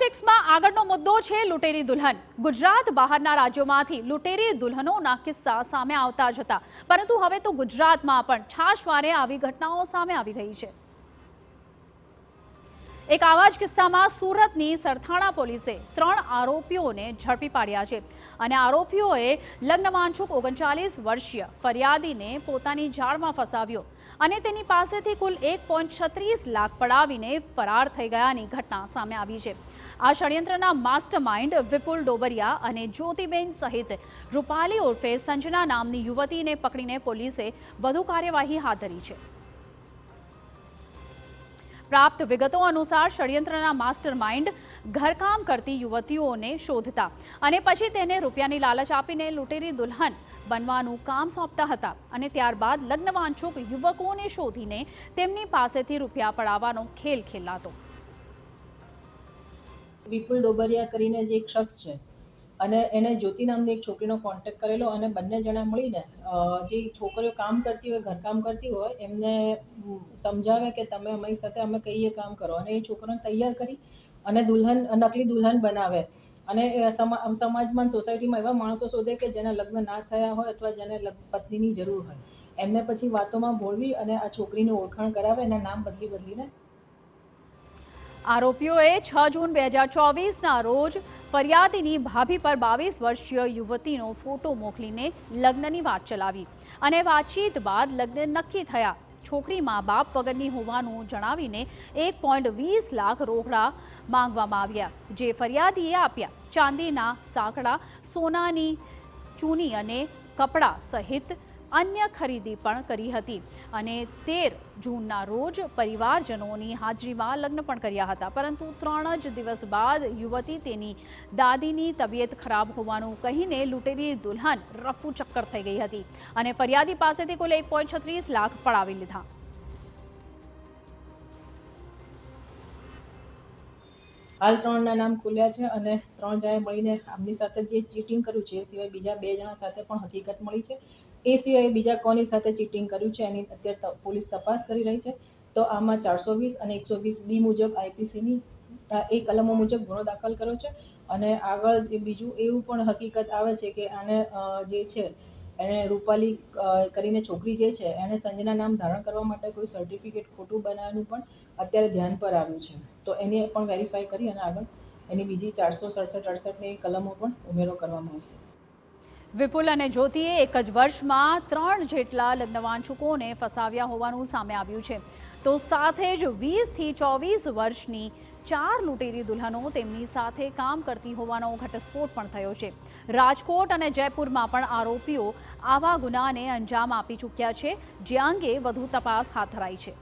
Crime 6 માં આગળનો મુદ્દો છે લૂંટેરી દુલ્હન। ગુજરાત બહારના રાજ્યોમાંથી લૂંટેરી દુલ્હનોના કિસ્સા સામે આવતા જ હતા, પરંતુ હવે તો ગુજરાતમાં પણ છાશવારે આવી ઘટનાઓ સામે આવી રહી છે। એક આવા જ કિસ્સામાં સુરતની સરથાણા પોલીસે 3 આરોપીઓને ઝડપી પાડ્યા છે અને આરોપીઓએ લગ્નવાંછુક 39 વર્ષીય ફરિયાદીને પોતાની જાળમાં ફસાવ્યો અને તેની પાસેથી કુલ 1.36 લાખ પડાવીને ફરાર થઈ ગયાની ઘટના સામે આવી છે। આ ષડયંત્રના માસ્ટરમાઇન્ડ વિપુલ ડોબરિયા અને જ્યોતિબેન સહિત રૂપાલી ઉર્ફે સંજના નામની યુવતીને પકડીને પોલીસે વધુ કાર્યવાહી હાથ ધરી છે। प्राप्त विगतों अनुसार षड्यंत्रना मास्टरमाइंड घरकाम करती युवतीओने शोधता अने पछी तेने रूपियानी लालच आपीने लूंटेरी दुल्हन बनवानुं काम सौंपता हता अने त्यारबाद लग्नवांछुक युवकोने शोधीने तेमनी पासेथी रूपिया पडाववानो खेल खेलातो। विपुल डोबरिया करीने जे एक शख्स छे અને એને જ્યોતિ નામની એક છોકરીનો કોન્ટેક્ટ કરેલો અને બંને જણા મળીને જે છોકરીઓ કામ કરતી હોય ઘરકામ કરતી હોય એમને સમજાવે કે તમે અમારી સાથે અમે કહીએ કામ કરો અને એ છોકરાને તૈયાર કરી અને નકલી દુલ્હન બનાવે અને સમાજમાં સોસાયટીમાં એવા માણસો શોધે કે જેના લગ્ન ના થયા હોય અથવા જેને પત્નીની જરૂર હોય એમને પછી વાતોમાં ભોળવી અને આ છોકરીની ઓળખાણ કરાવે એના નામ બદલીને। आरोपीओए 6 जून 2024 रोज फरियादीनी भाभी पर 22 वर्षीय युवतीनो फोटो मोकलीने लग्ननी वात चलावी अने वातचीत बाद लग्न नक्की थया। छोकरी मां बाप वगरनी होवानुं जणावीने 1.20 लाख रोकड़ा मांगवामां आव्या, जे फरियादीए आप्या। चांदीना साकड़ा, सोनानी चूनी अने कपड़ा सहित अन्य खरीदी पण करी हती अने 13 जूनना रोज परिवारजनोनी हाजरीमां लग्न पण कर्या हता, परंतु 3 ज दिवस बाद युवती तेनी दादीनी तबियत खराब होवानुं कहीने लूंटेरी दुल्हन रफू चक्कर थई गई हती अने फरियादी पासेथी कुल 1.36 लाख पडावी लीधा। हाल 3 नाम खुल्या छे અને 3 જણાએ મળીને આમની સાથે જે ચીટિંગ કર્યું છે એ સિવાય બીજા 2 જણા સાથે પણ હકીકત મળી છે। એ સિવાય બીજા કોની સાથે ચીટિંગ કર્યું છે એની અત્યારે પોલીસ તપાસ કરી રહી છે। તો આમાં 420 અને 120 બી મુજબ આઈપીસીની એ કલમો મુજબ ગુનો દાખલ કર્યો છે અને આગળ બીજું એવું પણ હકીકત આવે છે કે આને જે છે એને રૂપાલી કરીને છોકરી જે છે એને સંજના નામ ધારણ કરવા માટે કોઈ સર્ટિફિકેટ ખોટું બનાવવાનું પણ અત્યારે ધ્યાન પર આવ્યું છે। તો એને પણ વેરીફાઈ કરી અને આગળ એની બીજી 467-68 ની કલમો પણ ઉમેરો કરવામાં આવશે। विपुल અને જ્યોતિએ એક જ વર્ષમાં 3 જેટલા લગ્નવાંછુકોને ફસાવ્યા હોવાનું સામે આવ્યું છે। તો સાથે જ 20 થી 24 વર્ષની 4 લૂંટેરી દુલ્હનો તેમની સાથે કામ કરતી હોવાનો ઘટસ્ફોટ પણ થયો છે। રાજકોટ અને જયપુરમાં પણ આરોપીઓ આવા ગુનાને અંજામ આપી ચૂક્યા છે, જે અંગે વધુ તપાસ હાથ ધરાઈ છે।